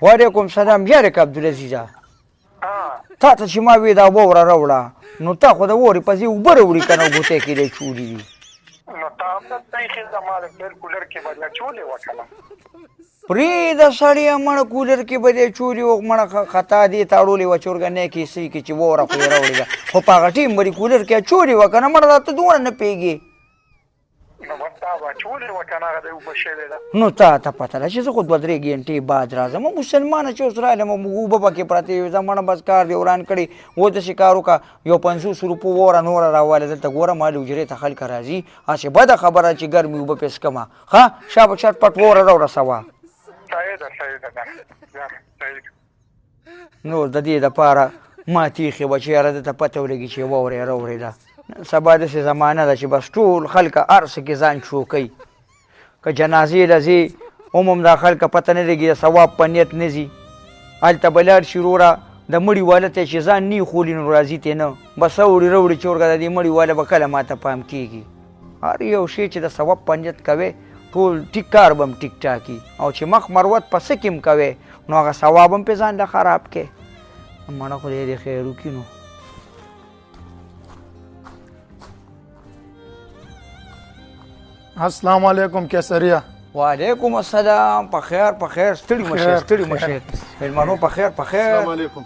وعلیکم سلام یارک عبدالعزیزه تا ته چې ما وې دا واوره راوړه نو تا خو د اورې پسې اوبه راوړي که نه ګوتې کې دی چولي دي نو تا هم د تېخې زما د پلار کولر کې به دا چولې وکړه پرېږده سړیه مړه کولر کې به دی چولي و مړه خطا دې تاړولې وه چورګنۍ کې سې کې چې واوره خو یې راوړې ده خو په هغه ټیم به دې کولر کې چولې وه که نه مړه دا ته دومره نه پوهېږې نو بس تا به چولې وه که نه هغه د اوبه شوې ده نو تا ته پته ده چې زه خو 2-3 ګنټې بعد راځم مسلمانه چې اوس راغلم اوبه پکې پرتې وې زه مړه بس کار دې وران کړی و داسې کار وکړه یو 500 روپو واوره نوره راواله دلته ګوره ما حجرې ته خلک راځي هسې بده خبره چې ګرمې اوبه پې څکمه ښه شابه چټ پټ واوره راورسوه صحیح ده صحیح ده صحیح ده نو د دې دپاره ما تېښې وه چې یاره دته پته ولګي چې واوره یې راوړېده سبا داسې زمانه ده چې بس ټول خلکه هر څه کې ځان چوکوي که جنازې له ځې هم دا خلکه پته نه لګي د ثواب په نیت نه ځي هلته به لاړ شي وروره د مړي واله ته چې ځان نه خولي نو راځي ترې نه بس اوړي راوړي چې ورګه د دې مړي واله به کله ماته پام کېږي هر یو شی چې د ثواب په نیت کوې ټول ټیک کار به هم ټیک ټاکي او چې مخ مروت په څه کې هم کوې نو هغه ثواب هم پې ځان له خراب کې مړه خو دې خیر وکړي نو السلام علیکم کیسریا وعلیکم السلام په خیر ستړي مشه مېلمنو په خیر السلام علیکم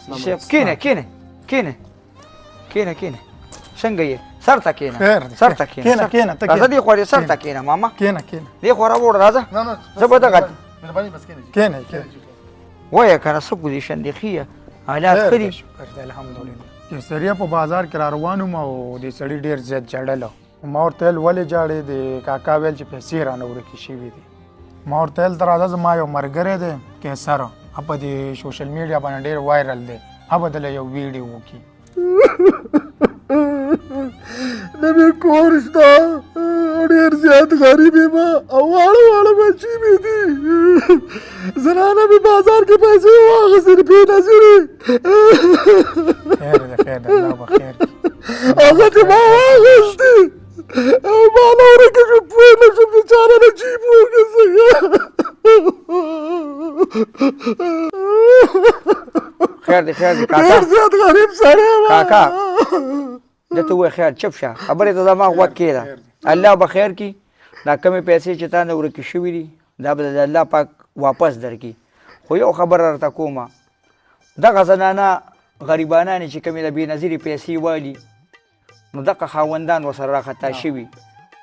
کینه څنګه یې سر ته کینه کینه راځه دې خوا دې سر ته کینه ماما دې خوا راوړه راځه زه به دغه کینه وایه که نه څه پوزیشن دی ښي یه حالات ښه دي الحمدلله کیسریا په بازار کې را روان وم او دې سړي ډېر زیات ژړله ما ورته ویل ولې ژاړې د کاکا ویل چې پیسې رانه ورکې شوي دي ما ورته ویل ته راځه زما یو ملګری دی کیسر په دې سوشل میډیا باندې ډېر وایرل دی هغه دله یو ویډیو وکړي نه مې کور شته ډېر زیات غریب یم او واړه بچي مې دي زنانه مې بازار کې پیسې واخیستې د بې نظیرې خیر ده الله به خیر کړي هغه چې ما واخیستې او ما نه ورکې شو پوه نه شم بېچاره نه جیب وګرځوي خیر دی کاکا ډېر زیات غریب سړی یم کاکا دته ووایه خیر چپ شه خبرې ته زما غوږ کښېږده الله به خیر کړي دا کمې پیسې چې تا نه ورکې شوي دي دا به د الله پاک واپس درکړي خو یو خبره درته کومه دغه زنانه غریبانانې چې کومې د بې نظیرې پیسې والي نو دغه خاوندان ورسره راخطا شوي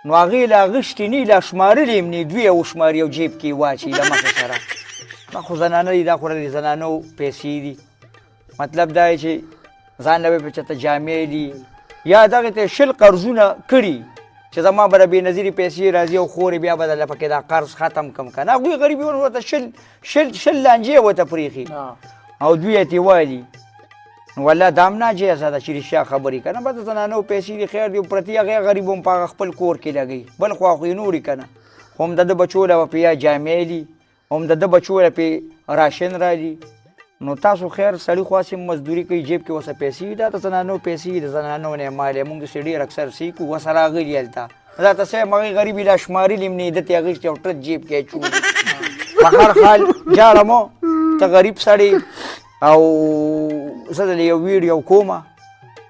نو هغې له اغوښتې نه لا شمارلې هم نه دوی وشماري او جیب کې واچي له مخې سره دا خو زنانه دي دا خو د زنانو پیسې دي مطلب دا دی چې ځان له به په چېرته جامې دي یا دغې ته 20 قرضونه کړي چې زما به د بې نظیرې پیسې راځي او خورې بیا به دله پکې دا قرض ختم کړم که نه هغوی غریبي ورته 20 لانجې ورته پرېښي او دوی یې ترې والي نو والله دا هم ناجیزه ده چې رښتیا خبرې که نه به د زنانو پیسې دي خیر دي پرتې هغې غریب هم په هغه خپل کور کې لګوي بل خوا خو یې نوري که نه خو هم د ده بچو له به پې یا جامې دي هم د ده بچو له پې راشن راځي نو تاسو خیر سړي خو هسې مزدوري کوي جیب کې ورسره پیسې وي دا د زنانو پیسې د زنانو نه یې مال یې مونږ داسې ډېر اکثر څه کوو ورسره راغلي هلته دا ته صاحب هغې غریب یې لا شمارلي هم نه یې ده ته یې اخیستې او ټرک جیب کې یې چولي په هر حال جاړم ته غریب سړی او زه دله یو ویډیو کومه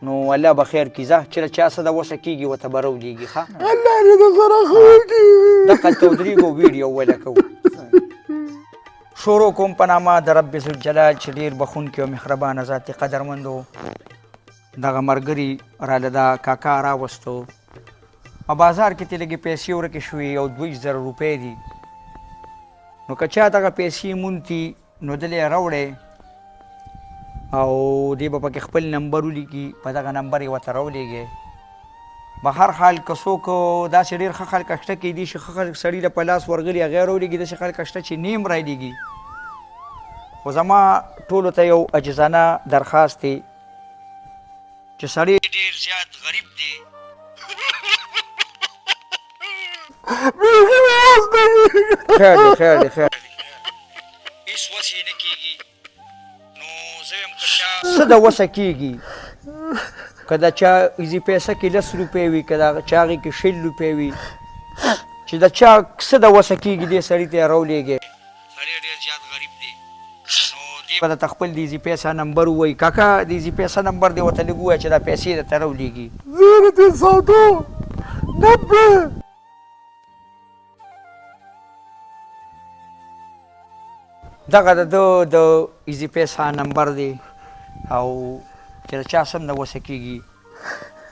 نو الله به خیر کړي ځه چې له چا څه د وسه کېږي ورته به راولېږي ښه الله دې درسره ښه وکړي دقه تودریږو ویډیو ولکوو شروع کوم په نامه د رب ذوالجلال چې ډېر بخونکي او مهربانه ذات قدرمندو دغه ملګري راله دا کاکا راوستو په بازار کې ترې لږې پیسې ورکې شوې او 20,000 روپۍ دي نو که چا دغه پیسې مونږ دي نو دلې یې راوړی او دې به پکې خپل نمبر ولیکي په دغه نمبر یې ورته راولېږئ به هر حال که څوک داسې ډېر ښه خلک شته کیدي چې ښه خلک سړي له په لاس ورغلي هغې راولېږي داسې خلک شته چې نیم رالېږي خو زما ټولو ته یو عجزانه درخواست دی چې سړی ډېر زیات غریب دی خیر دی هېڅ وس یې نه کېږي نو زه یم که چا څه د وسه کېږي که د چا ایزي پیسه کې 10 روپۍ وي که د چا هغې کې 20 روپۍ وي چې د چا څه د وسه کېږي دې سړي ته یې راولېږئ سړی ډېر زیات غریب دی نو دی به د خپل د ایزي پیسه نمبر ووایي کاکا د ایزي پیسه نمبر دی ورته لږ ووایه چې دا پیسې درته راولېږي 0302 90 دغه د ایزي پیسه نمبر دی او چې د چا سم نه وسه کېږي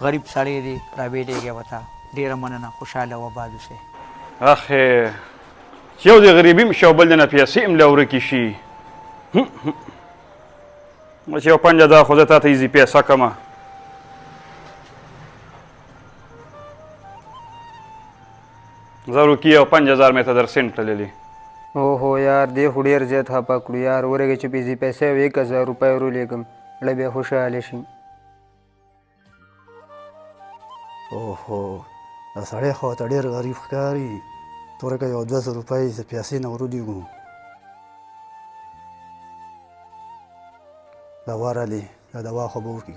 غریب سړی دی راویلېږي ورته ډېره مننه خوشحاله و باد اوسئ اخې چې یو د غریبي م شي او بل د نه پیسې هم له ورکې شي چې یو 5000 خو زه تا ته ایزي پیسه کړمه 1000 روپۍ او 5000 مې ته در سینډ کړلې اوهو یار دې خو ډېر زیات خفه کړو یار ورګې چې پیسې پیسې او 1000 روپۍ ورولېږم زړه بیا خوشحاله شي اوهو دا سړی خو ته ډېر غریب ښکاري تورې که یو 200 روپۍ د پیسې نه ورولېږو دوا رالی دا دوا خو به وکړي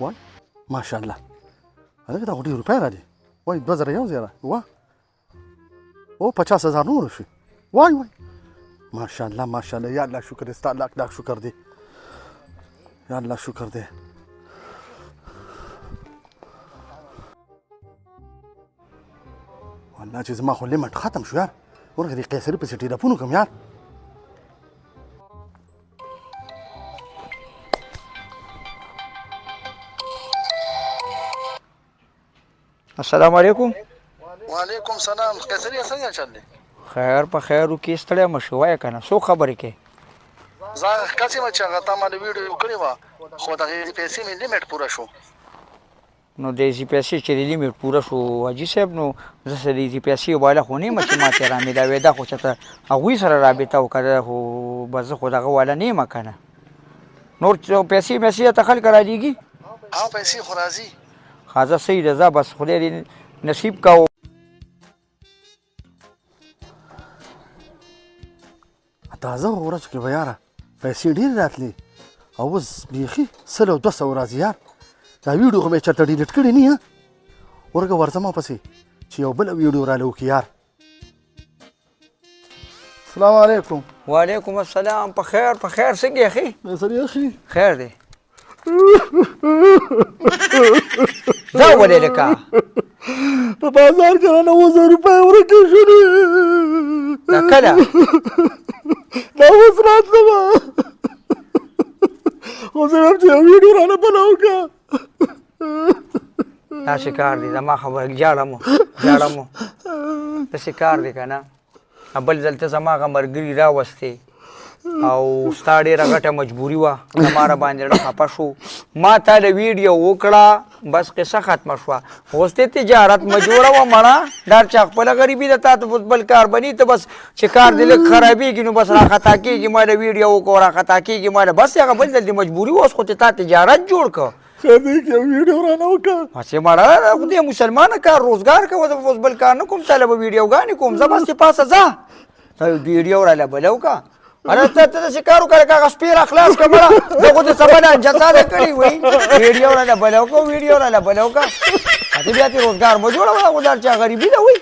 وای ماشاءالله هلکه دا خو ډېر روپۍ رالی وای 2000 یو ځای وا او 50000 نور شي وای وای ماشاءالله ماشاءالله یا الله شکر دې ستا لاک لاک شکر دې یا الله شکر دې والله چې زما خو لیمټ ختم شو یار ورکه دې قیصري پسې ټېلیفون وکړم یار السلام علیکم وعلیکم سلام قیصري څنګه چل دی خیر په خیر وکړې ستړی مه شو وایه که نه څو خبرې کوې زه کسې مه چې هغه تا ماله ویډیو کړې وه خو د هغې پیسې مې لیمټ پوره شو نو د ایزي پیسې چې د لیمټ پوره شو حاجي صاحب نو زه سه د ایزي پیسې والا خو نه یم چې ما ته رامیلاوېده خو چېرته هغوی سره رابطه وکړه خو بس زه خو دغه والا نه یم که نه نور پیسې میسې ته خلک رالیږي هغه پیسې خو راځي ښه صحیح ده ځه بس خدای دې نصیب کوو تازه ورځو کې به یاره پیسې ډېرې راتلې او اوس بیخي 100 او 200 راځي یار دا ویډیو خو مې چېرته ډیلیټ کړې نه یم ورکه ورځم پسې چې یو بله ویډیو راله وکړي یار السلام علیکم وعلیکم السلام په خیر څنګه یې اخي قیصري اخي خیر دی ځه ولې لکه په بازار کې رانه 900 روپۍ ورکې شولې دا کله دا اوس راتلمه خو زه وایم چې یو ویډیو رانه بله وکړه داسې کار دی زما خبره ژاړم داسې کار دی که نه بل ځل ته زما هغه ملګري راوستې او ستا ډېره غټه مجبوري وه زما را باندې زړه خفه شو ما تا له ویډیو وکړه بس قصه ختمه شوه اوس دې تجارت مه جوړوه مړه ډار چا خپله غریبي ده تا ته بل کار بني ته بس چې کار دې لږ خرابېږي نو بس راخطا کېږي ما له ویډیو وکړو راخطا کېږي ما له بس هغه بل ځل دې مجبوري وه اوس خو تا تجارت جوړ کړه ښه دی که یو ویډیو رانه وکړه هسې مړه خدای مسلمانه کار روزګار کوه زه اوس بل کار نه کوم تا له به ویډیوګانې کوم زه بس چې پاسه ځه ویډیو راله بله وکړه اره ته داسې کار وکړه که هغه سپی را خلاص کړه مړه زه خو دې سبا نه جساده کړې وایي ویډیو راله بله وکړه ته بیا دې روزګار مه جوړوه خو دا چا غریبي ده وایي